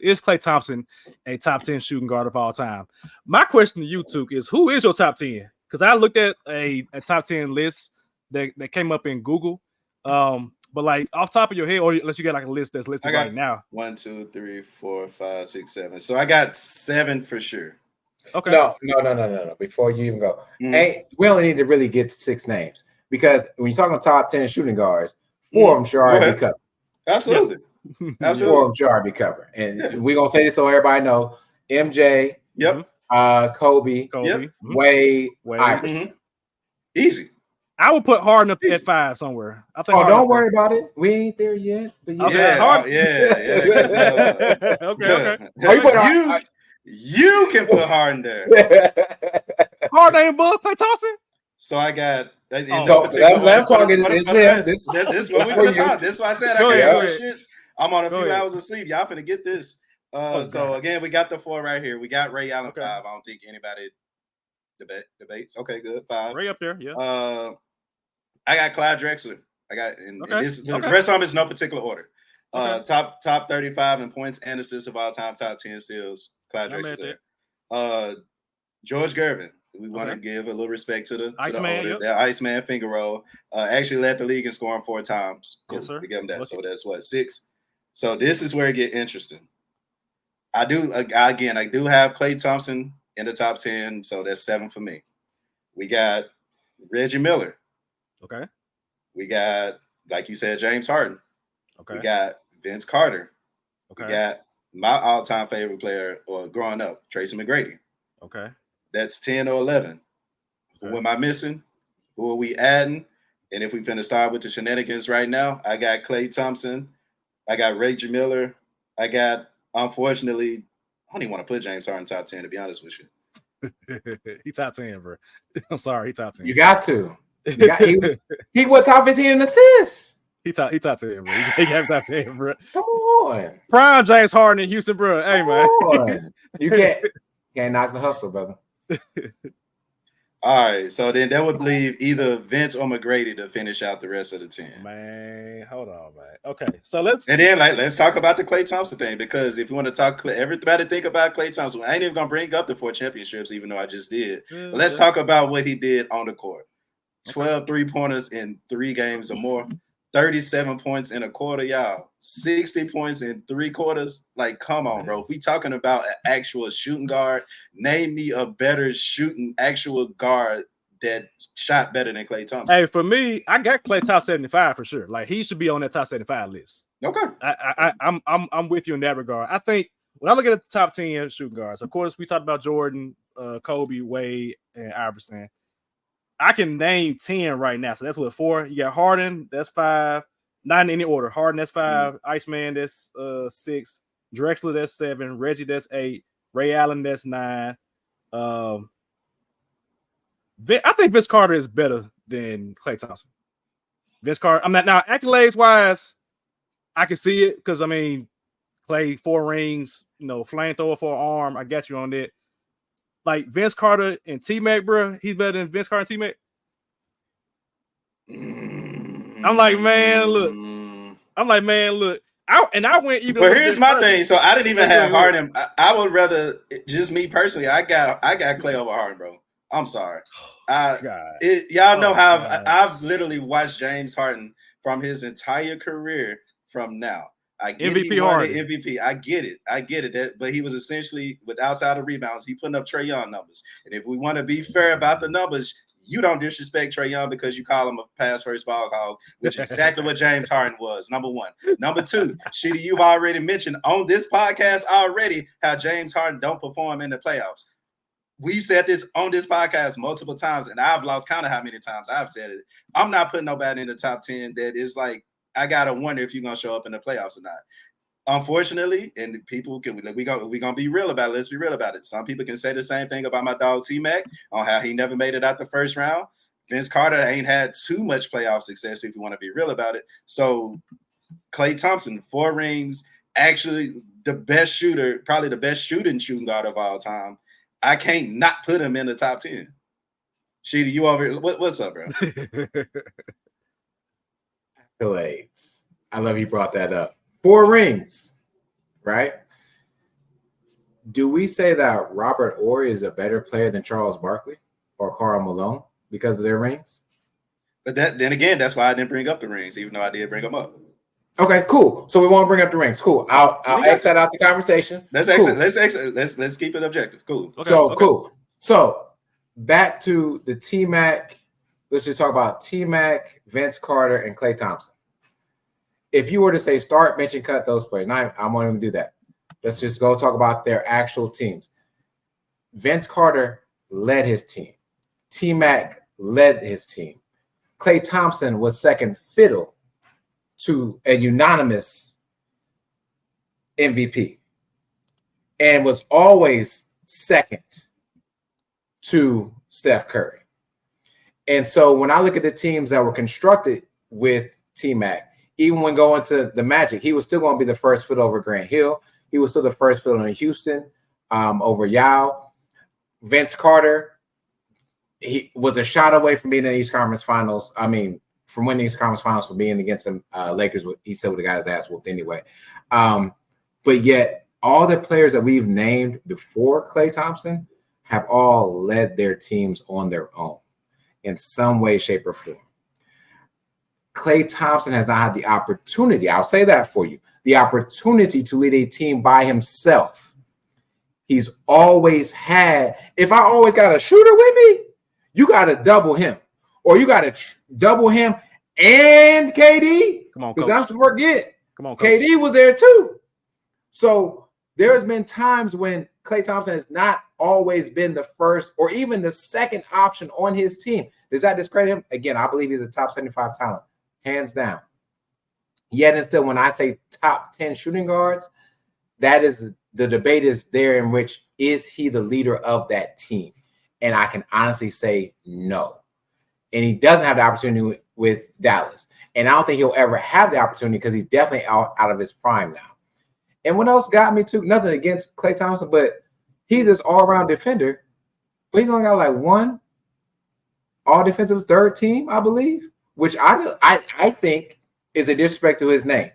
Is Klay Thompson a top 10 shooting guard of all time? My question to you, Took, is who is your top 10? Because I looked at a top 10 list that came up in Google. But like off top of your head, or unless you got like a list that's listed right now. 1, 2, 3, 4, 5, 6, 7. So I got 7 for sure. Okay. No. Before you even go, we only need to really get to 6 names because when you're talking top 10 shooting guards, 4 of them should already be covered. Absolutely. Yeah. Absolutely. 4 of them should already be covered. And we're gonna say this so everybody know: MJ, Kobe, Wade, Iverson. Easy. I would put Harden up at 5 somewhere. I think. Don't worry about it. We ain't there yet. But Okay. You can put Harden there. Harden ain't above Klay Thompson. So I got. I'm talking. This is what we're gonna talk. This is why I said I got shits. I'm on a few hours of sleep. Y'all finna get this. So again, we got the 4 right here. We got Ray Allen 5. I don't think anybody debates. Okay, good. 5. Ray up there. Yeah. I got Clyde Drexler. I got the rest of them is no particular order. Top 35 in points and assists of all time. Top 10 steals. Clyde Drexler there. George Gervin. We want to give a little respect to the Iceman. The Iceman finger roll. Actually led the league in scoring 4 times. Cool. Yes, sir. To give him that. So that's what 6. So this is where it get interesting. I do have Klay Thompson in the top 10. So that's 7 for me. We got Reggie Miller. Okay. We got, like you said, James Harden. Okay. We got Vince Carter. Okay. We got my all-time favorite player, or growing up, Tracy McGrady. Okay. That's 10 or 11. Okay. Who am I missing? Who are we adding? And if we finna start with the shenanigans right now, I got Klay Thompson. I got Reggie Miller. I got, unfortunately, I don't even want to put James Harden top 10, to be honest with you. He top 10, bro. I'm sorry, he top 10. You got to. He was top 15 in assists. He top 10, bro. He got top 10, bro. Come on. Prime James Harden in Houston, bro. Hey, man. You can't knock the hustle, brother. All right, so then that would leave either Vince or McGrady to finish out the rest of the 10. Man, hold on, man. Okay, so let's talk about the Klay Thompson thing, because if you want to talk, everybody think about Klay Thompson. I ain't even gonna bring up the 4 championships, even though I just did. But let's talk about what he did on the court. 12 3-pointers in 3 games or more. 37 points in a quarter, y'all. 60 points in 3 quarters. Like, come on, bro. If we talking about an actual shooting guard, name me a better shooting actual guard that shot better than Klay Thompson. Hey, for me, I got Klay top 75 for sure. Like, he should be on that top 75 list. Okay. I'm with you in that regard. I think when I look at the top 10 shooting guards, of course, we talked about Jordan, Kobe, Wade, and Iverson. I can name 10 right now. So that's what 4. You got Harden, that's 5. Not in any order. Harden, that's 5. Iceman, that's 6. Drexler, that's 7. Reggie, that's 8. Ray Allen, that's 9. I think Vince Carter is better than Klay Thompson. Vince Carter, I'm not now accolades wise, I can see it because Klay 4 rings, flamethrower for an arm. I got you on that. Like Vince Carter and T-Mac, bro, he's better than Vince Carter and T-Mac. I'm like, man, look. I went even. But here's my thing. So I didn't even have Harden. I would rather, just me personally, I got Klay over Harden, bro. I'm sorry. Y'all know how I've literally watched James Harden from his entire career from now. I get MVP he won the Harden. MVP. I get it. But he was essentially, with outside of rebounds, he putting up Trae Young numbers. And if we want to be fair about the numbers, you don't disrespect Trae Young because you call him a pass first ball hog, which is exactly what James Harden was. Number 1. Number 2, Sheedy, you've already mentioned on this podcast already how James Harden don't perform in the playoffs. We've said this on this podcast multiple times, and I've lost count of how many times I've said it. I'm not putting nobody in the top 10 that is like, I gotta wonder if you're gonna show up in the playoffs or not. Unfortunately, and people can we gonna be real about it. Let's be real about it. Some people can say the same thing about my dog T-Mac on how he never made it out the first round. Vince Carter ain't had too much playoff success, if you want to be real about it. So Klay Thompson, 4 rings, actually the best shooter, probably the best shooting guard of all time. I can't not put him in the top 10. Sheedy, you over here? What's up, bro? Accolades. I love you brought that up. 4 rings, right? Do we say that Robert Horry is a better player than Charles Barkley or Karl Malone because of their rings? But then again, that's why I didn't bring up the rings, even though I did bring them up. Okay, cool. So we won't bring up the rings. Cool. I'll exit out the conversation. Let's keep it objective. Cool. Okay, cool. So back to the T-Mac. Let's just talk about T-Mac, Vince Carter, and Klay Thompson. If you were to say start, bench, and cut those players, now I won't even do that. Let's just go talk about their actual teams. Vince Carter led his team. T-Mac led his team. Klay Thompson was second fiddle to a unanimous MVP and was always second to Steph Curry. And so when I look at the teams that were constructed with T-Mac, even when going to the Magic, he was still going to be the first fiddle over Grant Hill. He was still the first fiddle in Houston over Yao. Vince Carter, he was a shot away from being in the East Conference Finals. I mean, from winning the East Conference Finals for being against the Lakers. He said would have got his ass whooped anyway. But yet all the players that we've named before Klay Thompson have all led their teams on their own in some way, shape, or form. Klay Thompson has not had the opportunity, I'll say that for you, the opportunity to lead a team by himself. He's always had, if I always got a shooter with me, you got to double him. Or you got to double him and KD. Come on, because that's forget. Come on, Coach. KD was there too. So there's been times when Klay Thompson has not always been the first or even the second option on his team. Does that discredit him? Again, I believe he's a top 75 talent, hands down. Yet and still, when I say top 10 shooting guards, that is the debate is there in which is he the leader of that team? And I can honestly say no. And he doesn't have the opportunity with Dallas. And I don't think he'll ever have the opportunity because he's definitely out of his prime now. And what else got me to nothing against Klay Thompson, but he's this all-around defender. But he's only got like one all-defensive third team, I believe, which I think is a disrespect to his name.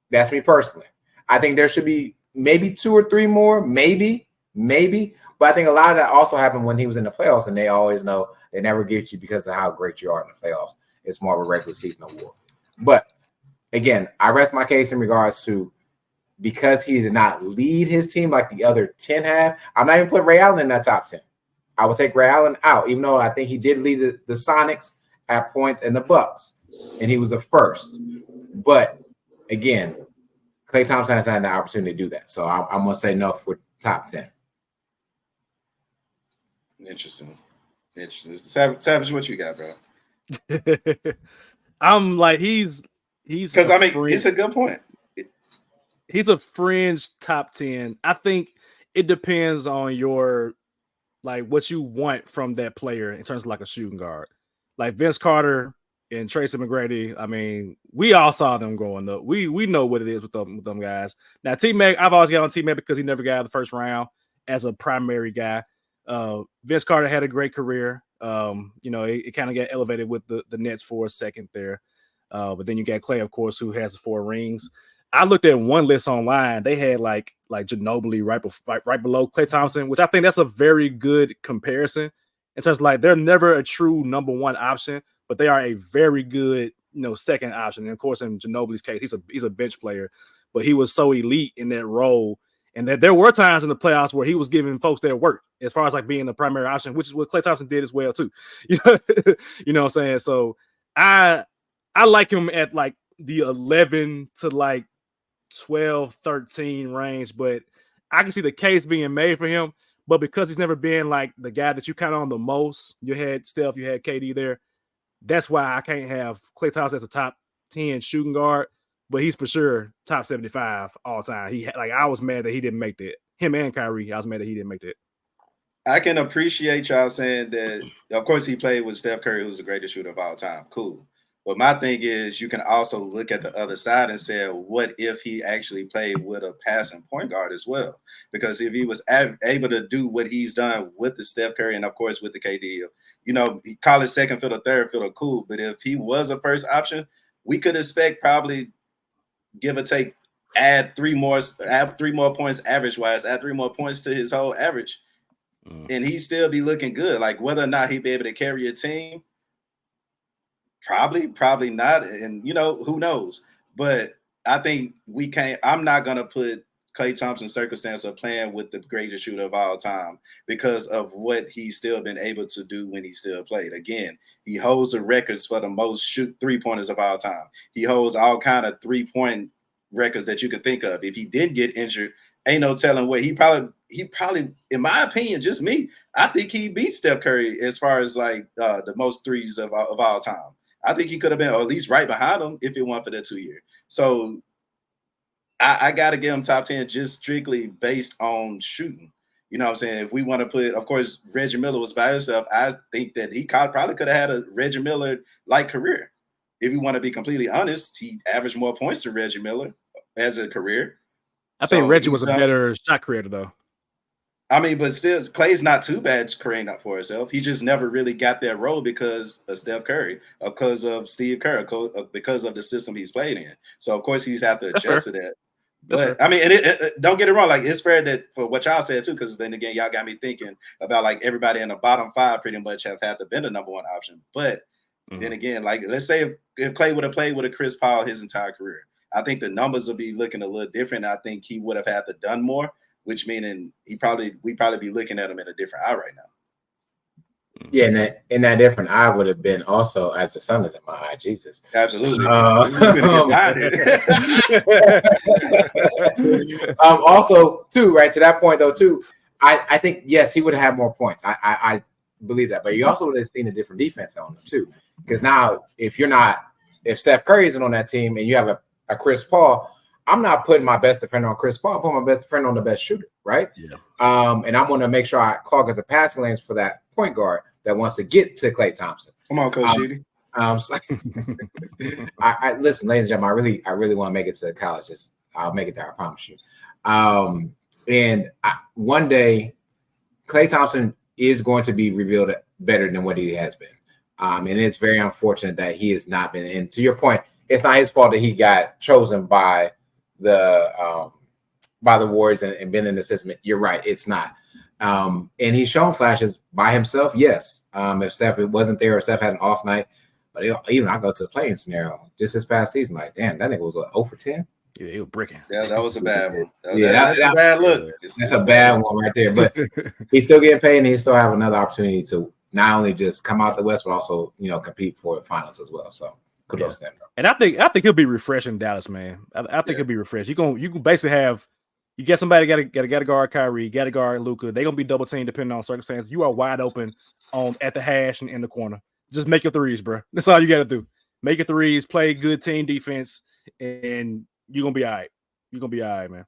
That's me personally. I think there should be maybe 2 or 3 more, maybe. But I think a lot of that also happened when he was in the playoffs, and they always know they never get you because of how great you are in the playoffs. It's more of a regular season award. But again, I rest my case in regards to because he did not lead his team like the other 10 have. I'm not even putting Ray Allen in that top 10. I would take Ray Allen out, even though I think he did lead the Sonics at points and the Bucks, and he was the first. But again, Klay Thompson has had the opportunity to do that. So I'm going to say no for top 10. Interesting. Savage, what you got, bro? I'm like he's because I mean it's a good point. He's a fringe top 10. I think it depends on your like what you want from that player in terms of like a shooting guard. Like Vince Carter and Tracy McGrady. I mean, we all saw them growing up. We know what it is with them guys. Now T-Mac, I've always got on T-Mac because he never got out of the first round as a primary guy. Vince Carter had a great career. It kind of got elevated with the Nets for a second there. But then you got Klay, of course, who has 4 rings. I looked at one list online. They had like Ginobili right below Klay Thompson, which I think that's a very good comparison in terms of like they're never a true number 1 option, but they are a very good, second option. And of course, in Ginobili's case, he's a bench player, but he was so elite in that role. And that there were times in the playoffs where he was giving folks their work as far as like being the primary option, which is what Klay Thompson did as well too. You know what I'm saying? So I like him at like the 11 to like 12, 13 range, but I can see the case being made for him. But because he's never been like the guy that you count on the most, you had Steph, you had KD there. That's why I can't have Klay Thompson as a top 10 shooting guard. But he's for sure top 75 all time. I was mad that he didn't make that. Him and Kyrie, I was mad that he didn't make that. I can appreciate y'all saying that. Of course, he played with Steph Curry, who's the greatest shooter of all time. Cool. But my thing is, you can also look at the other side and say, what if he actually played with a passing point guard as well? Because if he was able to do what he's done with the Steph Curry and, of course, with the KD, he call it second fiddle, third fiddle, cool. But if he was a first option, we could expect probably give or take add three more points average wise, add 3 more points to his whole average, and he still be looking good. Like whether or not he'd be able to carry a team, probably not. And who knows? But I think we can't. I'm not gonna put Klay Thompson's circumstance of playing with the greatest shooter of all time because of what he's still been able to do when he still played. Again, he holds the records for the most shoot 3-pointers of all time. He holds all kind of 3-point records that you could think of. If he did get injured, ain't no telling what he probably, in my opinion, just me, I think he beat Steph Curry as far as like the most threes of all time. I think he could have been at least right behind him if it weren't for that 2 year. So I got to give him top 10 just strictly based on shooting. You know what I'm saying? If we want to put, of course, Reggie Miller was by himself. I think that he probably could have had a Reggie Miller-like career. If we want to be completely honest, he averaged more points than Reggie Miller as a career. I think Reggie was a better shot creator, though. I mean, but still, Klay's not too bad creating up for himself. He just never really got that role because of Steph Curry, because of Steve Kerr, because of the system he's played in. So, of course, he's have to adjust to that. But I mean, don't get it wrong. Like, it's fair that for what y'all said too, because then again, y'all got me thinking about like everybody in the bottom 5 pretty much have had to been the number 1 option. But then again, like let's say if Klay would have played with a Chris Paul his entire career, I think the numbers would be looking a little different. I think he would have had to done more, which meaning we probably be looking at him in a different eye right now. Yeah, in that different eye would have been also as the sun is in my eye, Jesus. Absolutely. Also, too, right to that point though, too. I think yes, he would have had more points. I believe that, but you also would have seen a different defense on him too. Because now, if Steph Curry isn't on that team and you have a Chris Paul, I'm not putting my best defender on Chris Paul. I'm putting my best defender on the best shooter, right? Yeah. And I'm going to make sure I clog up the passing lanes for that point guard that wants to get to Klay Thompson. Come on, Coach Sheedy. I listen, ladies and gentlemen. I really want to make it to college. I'll make it there. I promise you. One day, Klay Thompson is going to be revealed better than what he has been. And it's very unfortunate that he has not been. And to your point, it's not his fault that he got chosen by the Warriors and been in the system. You're right. It's not. And he's shown flashes by himself. Yes. If Steph wasn't there or Steph had an off night, but even I go to the playing scenario just this past season, like, damn, that nigga was 0 for 10. Yeah, he was bricking. Yeah, that was a bad one. That's a bad look. That's a bad one right there. But he's still getting paid, and he still have another opportunity to not only just come out the West, but also compete for the finals as well. So kudos to him. And I think he'll be refreshed in Dallas, man. I think he'll be refreshed. You can basically you get somebody got to guard Kyrie, got to guard Luka. They're gonna be double teamed depending on circumstances. You are wide open at the hash and in the corner. Just make your threes, bro. That's all you got to do. Make your threes, play good team defense, and you're gonna be all right. You're gonna be all right, man.